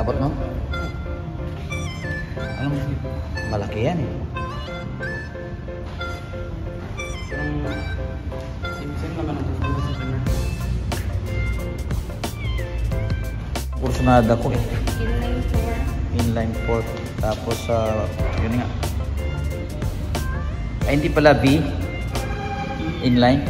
Abot mo? Anong malaki yan eh. Sim naman ang gusto sa kanya. Kursunada ko eh. Inline 4. Inline 4. Tapos yun nga. Ay hindi pala B. Inline.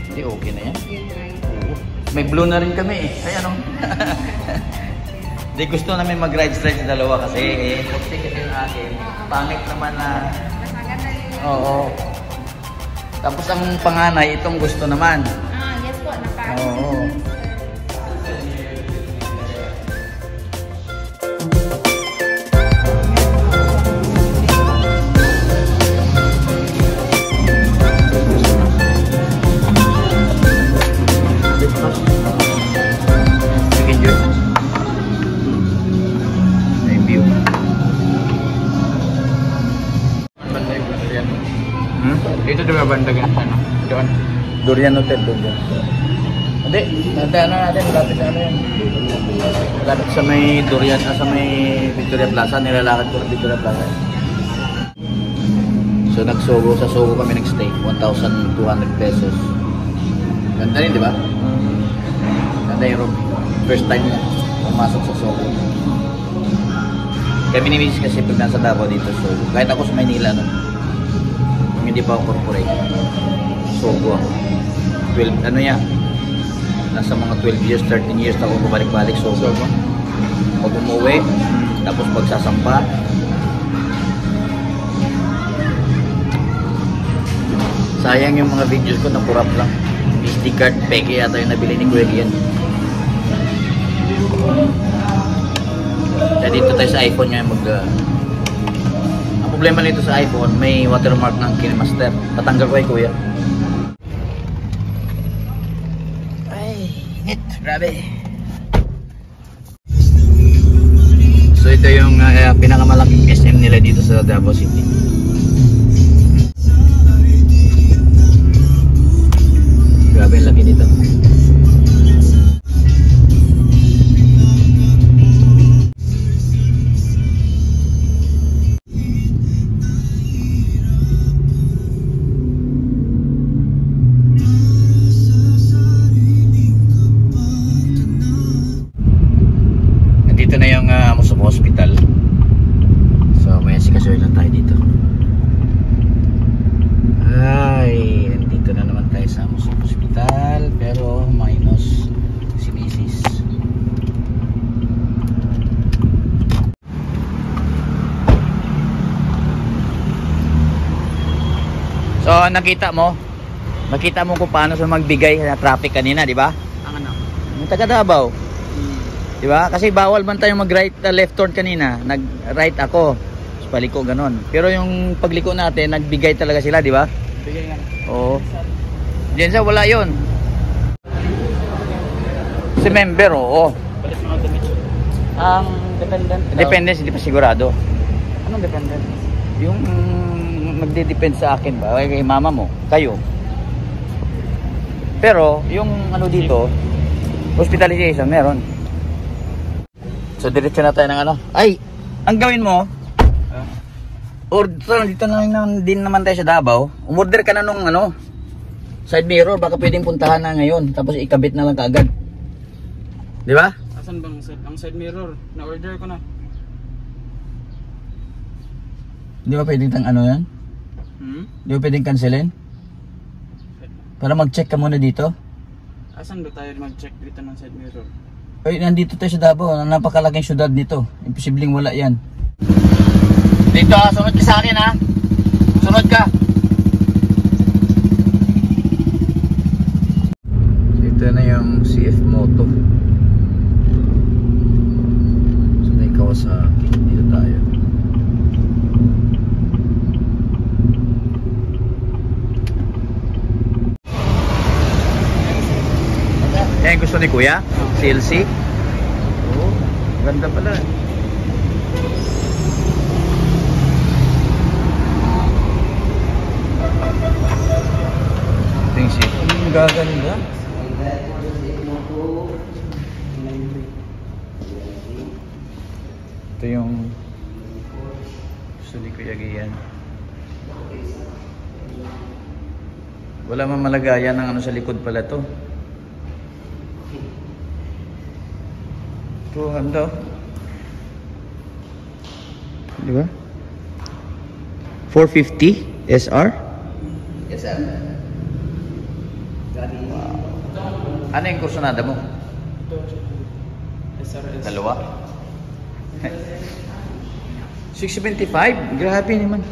Hindi okay na yan. Inline. Oo. May blue na rin kami eh. Ay ano? Hindi gusto namin mag-ride straight sa dalawa kasi kasi yung akin. Pangit naman na. Masaganda yung... Oo. Tapos ang panganay itong gusto naman. Yes po. Oo. Dito di ba banda ganun ano? Doon. Durian Hotel doon. Hindi, ano natin, malapit na ano yan. Malapit sa may Durian, sa may Victoria Plaza, nilalakad ko ng Victoria Plaza. So nagsogo, sa Sogo kami nag-stay, 1,200 pesos. Ganda rin, di ba? Ganda yung room. First time na pumasok sa Sogo. Kaya binimisis kasi pag nasa Davao dito, Sogo. Kahit ako sa Maynila, no? Hindi pa ako corporate. Sogo ako. 12, ano yan? Nasa mga 12 years, 13 years na ako bumalik-balik Sogo. Pag umuwi, tapos pagsasampa. Sayang yung mga videos ko na kurap lang. SD card, peke yata yung nabili ni Kuya Ian. Kaya dito tayo sa iPhone ngayon ang problema nito sa iPhone, may watermark ng KineMaster. Patanggal ko kay Kuya. Ay, init. Grabe. So ito yung pinakamalaking SM nila dito sa Davao City. Grabe yung laki nito. Dito na yung Musubo Hospital. So may asikasoy lang tayo dito. Ay, dito na naman tayo sa Musubo Hospital, pero minus si Mrs. So nakita mo kung paano sa magbigay sa traffic kanina, di ba? Ang ano? Yung taga Davao. Di ba? Kasi bawal man tayo mag-right left turn kanina. Nag-right ako. Tapos paliko ganon. Pero yung pagliko natin, nagbigay talaga sila, di ba? Bigay nga. Oo. Diyan sa wala yon. Si member, oo. Palit mga damit. Ang dependent. Dependence, hindi pa sigurado. Anong dependent? Yung magde-depend sa akin ba? Kay mama mo, kayo. Pero, yung ano dito, hospitalization, meron. So diretso na tayo ng ano. Ay, ang gawin mo, order dito na lang din naman tayo sa Davao. Umorder ka na nung ano, side mirror, baka pwedeng puntahan na ngayon, tapos ikabit na lang kaagad. Di ba? Asan bang ang side mirror? Na-order ko na. Di ba pwedeng tang ano yan? Di ba pwedeng cancelin? Para mag-check ka muna dito. Asan ba tayo mag-check dito ng side mirror? Ay, nandito tayo sa Davao. Napakalaking syudad nito. Imposibleng wala yan. Dito ha, sunod ka sa akin ha. Sunod ka. So, ito na yung CF Moto. So, may Kawasaki. Dito tayo. Yan gusto ni Kuya? CLC? Oo, ganda pala. Ito yung seat. Ang gaganda. Ito yung gusto ni Kuya Gian. Wala man malagayan ng ano sa likod pala to. Ito, ganda. Di ba? 450 SR? Yes, sir. Wow. Ano yung kursunada mo? SRS. Dalawa? 675? Grabe naman.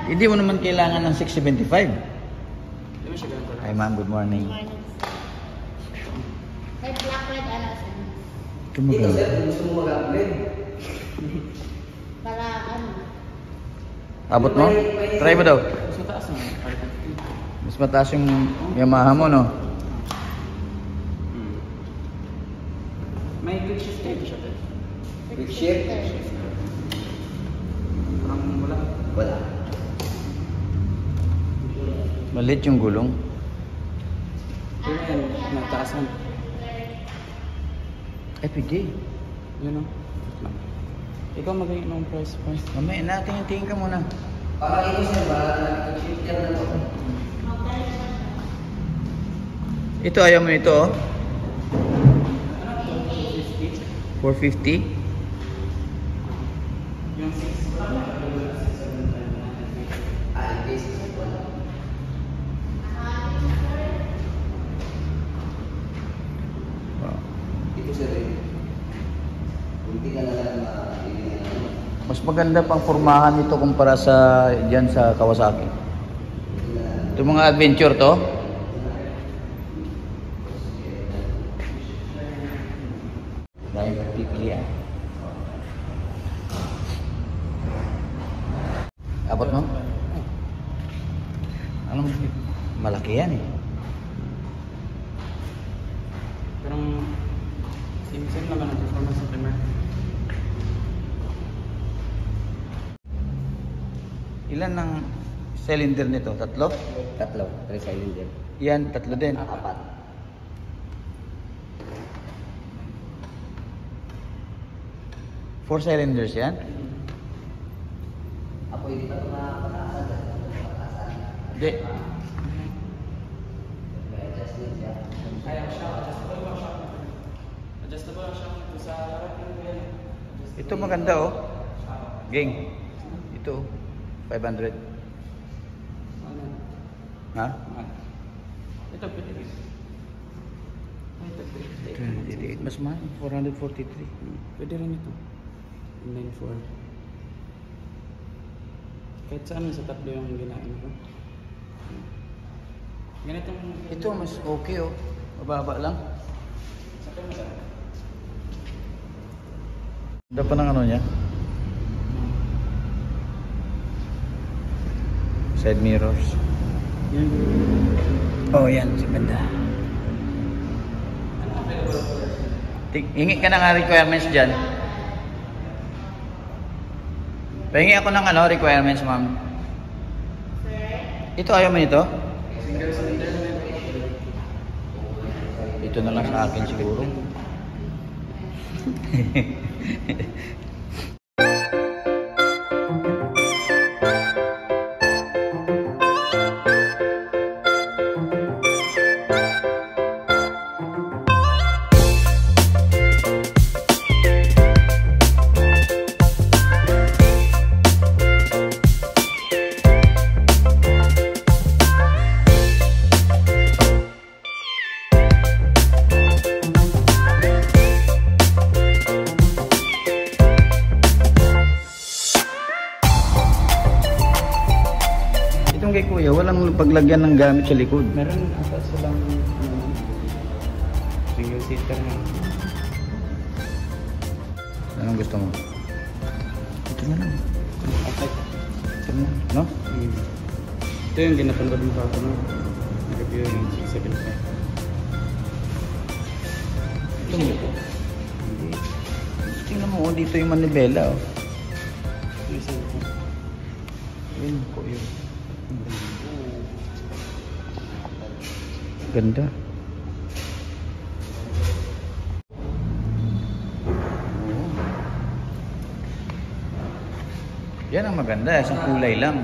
Hindi mo naman kailangan ng 675. Hi ma'am, good morning. May black red ano sa Ito maganda. Gusto mo mag-upgrade? para ano. Abot mo? Try mo daw. Mas mataas na. Mas mataas yung Yamaha mo, no? May quick shift kayo siya. Quick shift? Parang wala. Wala. Malit yung gulong. Yun yan, nagtaasan. Eh, pwede. Yun o. Ikaw magaling ng price. Mamaya na, tingin ka muna. Para ito sir, nakikip yan na ito. Ito, ayaw mo nito, oh. 450? Yung 6. Basis po. Wow. Ito sir, hindi ka na lang Mas maganda pang formahan nito kumpara sa diyan sa Kawasaki. Ito mga adventure to. Dahil pipilian. Abot mo? Ano malaki yan eh. Parang same naman ang performance sa primer. Ilan ng cylinder nito? Tatlo? Tatlo, 3 cylinder. Yan, tatlo din. 4. 4 cylinders yan? Ako hindi pa ito nakapatasan. Hindi. May adjustment siya. Adjustable ang shock ito sa harap yung yan. Ito maganda oh. Gang. Ito 500. Ano? Ha? Ito pwede rin. Ito 28. Mas mahal. 443. pwede rin ito. 9.4. Kahit saan sa tatlo yung ginaan ko. Ganitong... Ito mas okay oh. Mababa lang. Sakay mo sa... Ganda pa ng ano niya. Side mirrors. Yan. Oh yan. Ganda. Hingi ka ng requirements dyan. Pahingi ako ng ano, requirements, ma'am. Ito, ayaw mo nito? Single cylinder na ito. Ito na lang sa akin siguro. Itong kay kuya, walang paglagyan ng gamit sa likod. Meron ata silang single seater na. Anong gusto mo? Ito na lang. Okay. Ito na, no? Ito yung ginapanood mo ako no? Review yung 675. Ito mo. Hindi. Tingnan mo, oh, dito yung manibela. Oh. Yun po yun. Ganda. Yan ang maganda, isang kulay lang.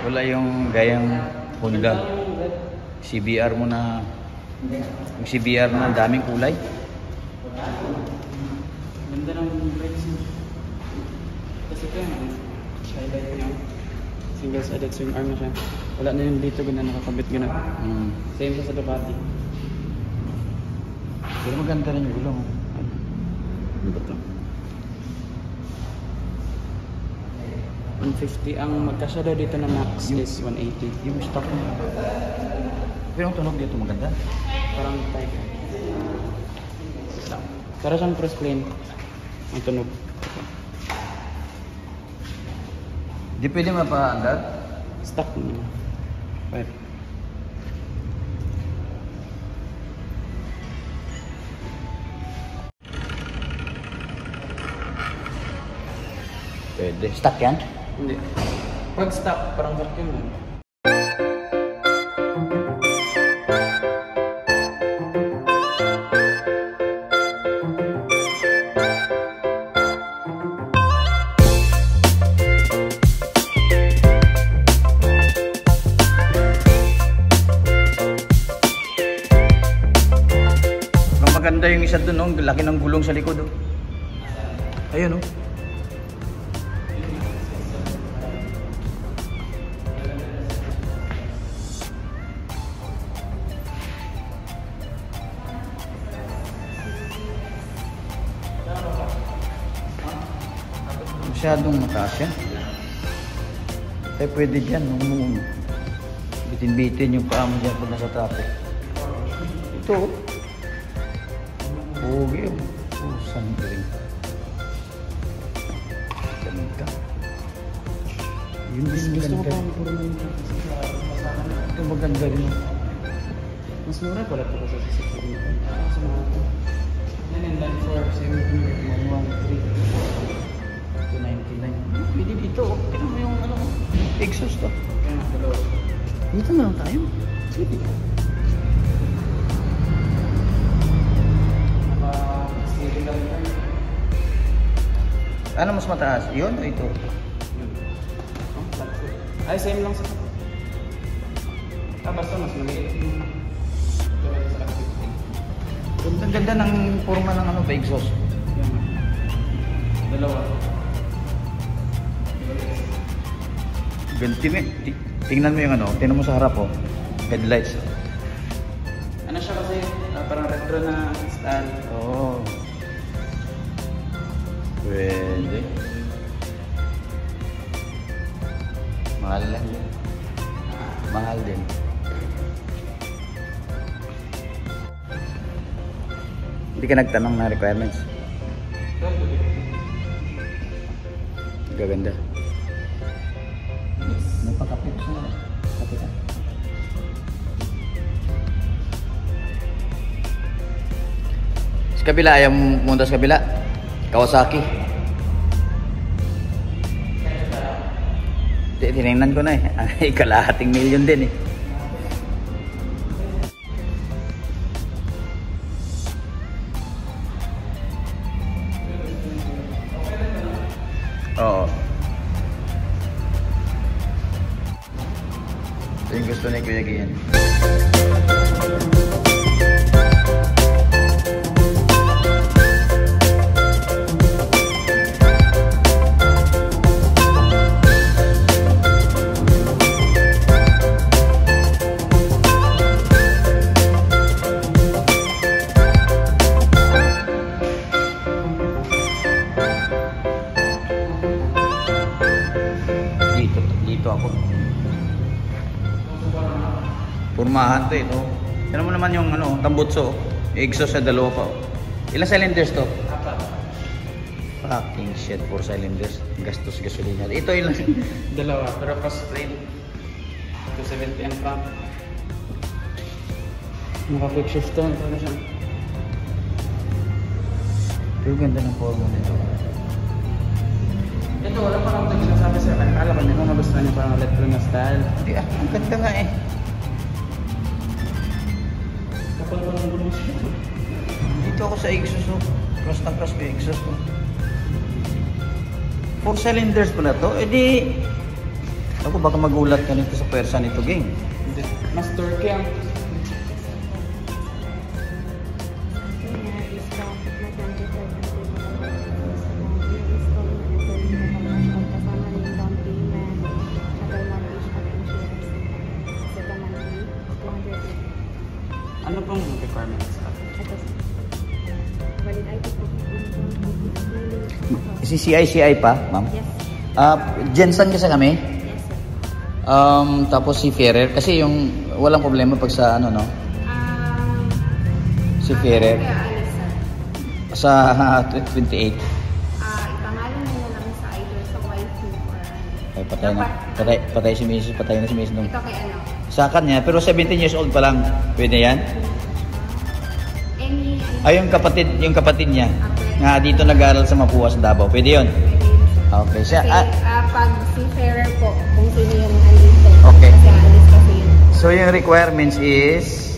Wala yung gayang Honda. CBR mo na, yung CBR na daming kulay. Ganda ng brakes mo. Kasi ito yung highlight niya. Single-sided swing arm na siya. Wala na yung dito gana nakakabit gana. Same sa Ducati. Pero maganda rin yung gulong. Ano ba ito? 150. Ang magkasya daw dito na max is 180. Yung stock mo. Pero yung tunog dito maganda. Parang type. Para siyang press plane. Ang tunog. Di pwede mapaandar. Stock niya. Right. Pwede. Stock yan? Hindi. Pag stock, parang vacuum lang. Maganda yung isa dun, oh. Laki ng gulong sa likod. Oh. Ayun, oh. Masyadong mataas yan. Kaya pwede dyan. Bitin-bitin yung paa mo dyan pag nasa traffic. Ito, oh. Pogi, oh. Oh, sandring. Ganda. Yun din Gusto ko maganda. pa puro na yung Ito maganda rin. mas mura pala ito kasi sa sasakyan. Sa mga ito. Yan and then for same with 113. 299. Pwede dito, oh. Tignan mo yung ano, exhaust, oh. Kaya nga, dalawa. Dito na lang tayo. Sige. Naka-steering lang yan. Ano mas mataas? Yun o ito? Yun. Oh, flat foot. Ay, same lang sa... basta mas maliit yung... sa activity. Ang ganda ng forma ng ano ba, exhaust. Yan. Dalawa. Ganti mo. Tingnan mo yung ano, tingnan mo sa harap, oh. Headlights. Ano siya kasi, parang retro na style. Oo. Pwede. Mahal lang. Mahal din. Hindi ka nagtanong ng requirements. Gaganda. Napakapit siya. Kapitan. Sa kabila, ayaw munta sa kabila. Kawasaki. Tinignan ko na eh. Ay, kalahating milyon din eh. Oo. Ito yung gusto ni Kuya Gian. Dito ako. Pormahan to ito. Tignan mo naman yung ano, tambutso. Exhaust sa dalawa pa. Ilang cylinders to? 4. Fucking shit, 4 cylinders. Gastos gasolina. Ito ilang. Dalawa, pero cost plane. 270 and pump. Naka-quick shift to. Ito na siya. Pero ganda ng forma nito. Ito, wala pa lang ito sinasabi sa'yo. Akala ko niya kung nagustuhan niya parang electro na style. Hindi ah, ang ganda nga eh. Kapal pa lang gulo siya. Dito ako sa exhaust, oh. Cross na cross ko yung exhaust, oh. 4 cylinders pala to. Eh di, ako baka magulat ka nito sa pwersa nito, gang. Hindi. Mas turkey ang ano pong requirements? CCI pa, ma'am? Yes. Jensen kasi kami. Yes, sir. Tapos si Ferrer. Kasi yung walang problema pag sa ano, no? Si Ferrer. Sa 28. Ipangalan na lang sa either sa wife or Ay, patay na. Patay si Mrs. Patay na si Mrs. nung ito kay ano? sa kanya. Pero 17 years old pa lang. Pwede yan? Any Ay, yung kapatid niya. Nga dito nag-aaral sa Mapuas, Davao. Pwede yun? Okay. Siya, pag si Ferrer po, kung sino yung andito. Okay. Kasi alis kasi yun. so yung requirements is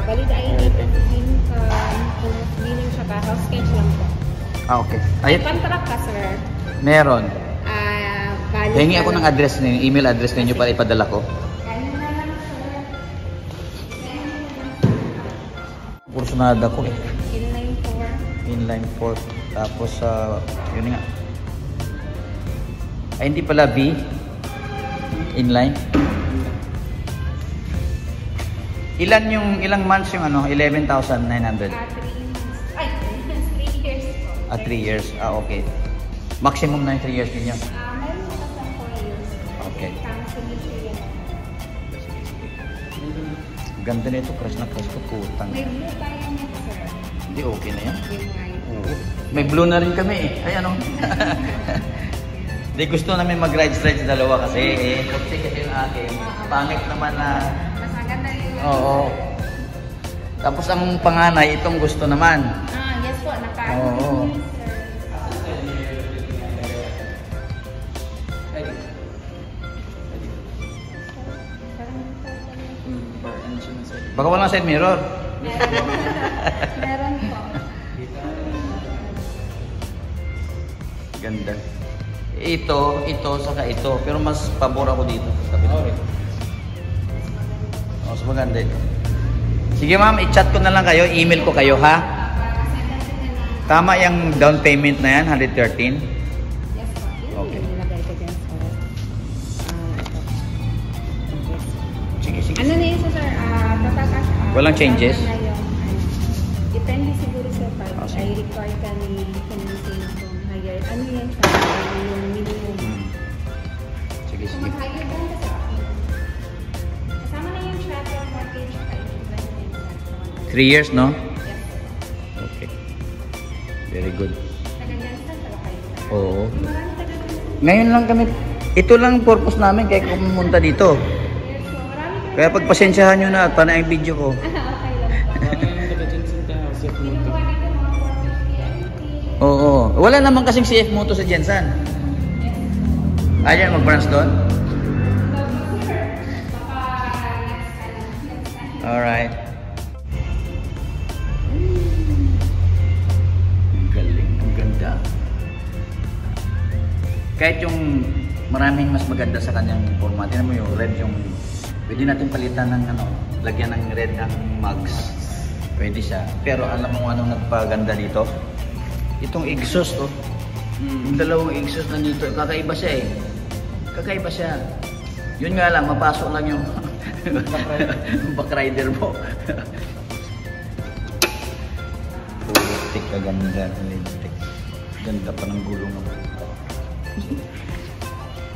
Valid ID, kung billing siya ba, house sketch lang po. okay. Ay, Ay, contract ka, sir. meron. Valid Hingi ka ako lang. ng address ninyo, email address ninyo para ipadala ko. Ganun na lang, sir. Kursunada ko eh. Inline 4. Inline 4. Tapos yun nga. Ay, hindi pala V. Inline. Ilang months yung ano? 11,900. 3 months. Ay, 3 years po. 3 years. Okay. Maximum na yung 3 years ninyo. Meron mo kasi 4 years. Okay. Cancellation yan. Ganda nito, crush na crush ko. Putang. May blue tayo niya, sir. Hindi, okay na yan. Yung white. Oo. May blue na rin kami eh. Ay, ano? Di gusto namin mag-ride-ride sa dalawa kasi eh. Kasi yung akin. Pangit naman na... Mas maganda yung... Oo. Tapos ang panganay, itong gusto naman. Yes po. Oo. bar engine sir. Baka walang side mirror. Meron po. Ganda. Ito, saka ito. Pero mas pabor ako dito. Sabi ko. Mas maganda ito. Sige ma'am, i-chat ko na lang kayo. Email ko kayo ha. Tama yung down payment na yan, 113. Yes po. Yun Okay. yung nilagay ko dyan sa... Sige, sige. Ano na yun sir? Total cash out. Walang changes? Kasama na yung, depende siguro sa pag Okay. ay required ka ni financing kung higher. Ano yan siya? Yung minimum. Sige, Kung sige. mag-higher doon kasi kasama na yung travel mortgage at yung 3 years, no? Yes. Okay. Very good. Taga-Jensen pala kayo. Oo. Marami taga-Jensen. Ngayon lang kami, ito lang purpose namin kaya pumunta dito. Yes po. Marami kami. Kaya pagpasensyahan nyo na, panay ang video ko. Okay lang po. Ano yung taga-Jensen ka house if mo Kinukuha dito mga 450 Oo. Wala naman kasing CF Moto sa Jensen. Ayaw mag-branch doon? Alright. Ang galing, ang ganda. Kahit yung maraming mas maganda sa kanyang format. Tingnan mo yung red, yung pwede natin palitan ng ano, lagyan ng red ang mugs. Pwede siya. Pero alam mo anong nagpaganda dito? Itong exhaust oh. Yung dalawang exhaust na dito, kakaiba siya eh. Kakaiba siya. Yun nga lang, mapasok lang yung backrider mo. Lintik ka ganda. Lintik. Ganda pa ng gulong mo.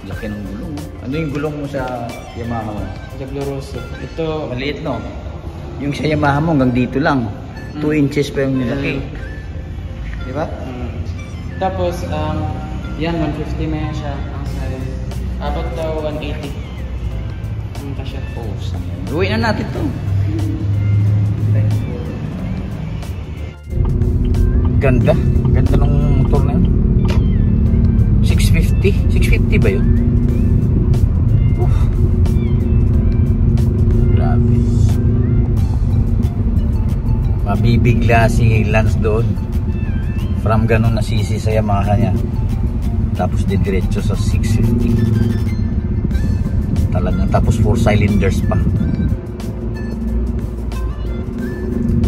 Laki ng gulong mo. Ano yung gulong mo sa Yamaha mo? Jagloroso. Ito, Maliit no? Yung sa Yamaha mo hanggang dito lang. 2 inches pa yung nilaki. Di ba? tapos, yan, 150 na yan siya. Ang size. Abot daw 180. Ang kasya. Oh, gawin na natin to. Ganda. Ganda ng motor na yun. 650? 650 ba yun? Grabe. Mabibigla si Lance doon. From ganun na sisi sa Yamaha niya. Tapos didiretso sa 650. Talagang, tapos 4 cylinders pa.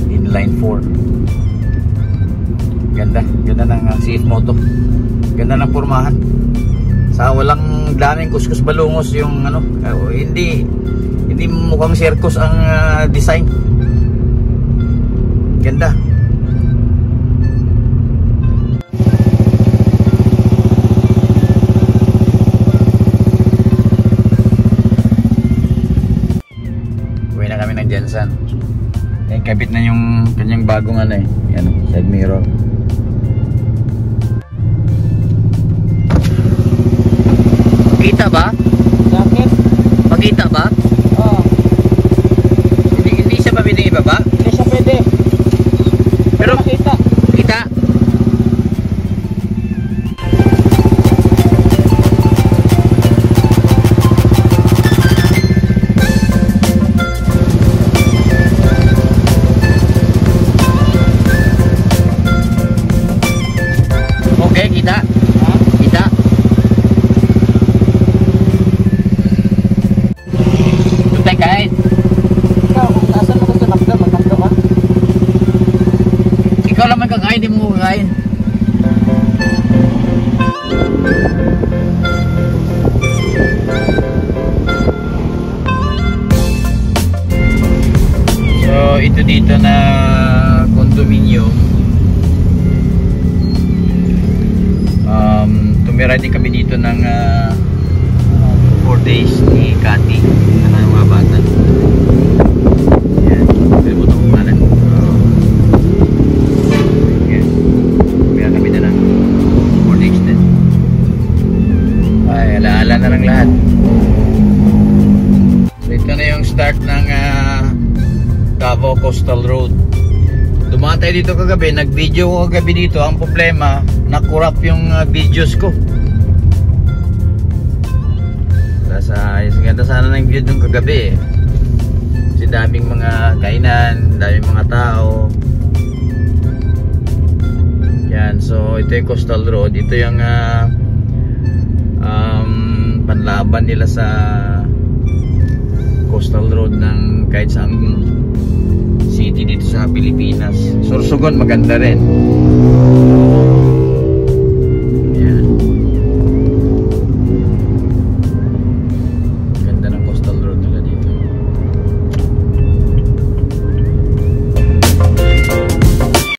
Inline 4. Ganda ng CF Moto. Ganda ng pormahan. Sa walang daming kuskus balungos yung ano, hindi mukhang circus ang design. Ganda. Uwi na kami ng Jensen. Kabit na yung kanyang bagong ano yan, side mirror. Pakita ba? Jacket? Pakita ba? Oo. Hindi siya pa pwedeng ibaba? Hindi siya pwede. Pero makita. Kita? Okay, kita? Ha? Kita? Tuntay kahit. Ikaw, kung saan mo gusto magdam ka? Ikaw naman kakain, di mo kakain. So, ito dito na condominium. Tumira din kami dito ng 4 days ni Cathy na mga bata. Yan, pwede mo itong pangalan. Yan, tumira kami na ng 4 days din. Ay, alaala na ng lahat. So, ito na yung start ng Davao Coastal Road. Dumaan tayo dito kagabi, nag-video ko kagabi dito. Ang problema, nakurap yung videos ko. Ganda sana ng view dun kagabi. Kasi daming mga kainan, daming mga tao. Yan, so ito yung Coastal Road. Ito yung panlaban nila sa Coastal Road ng kahit saang city dito sa Pilipinas. Sorsogon maganda rin.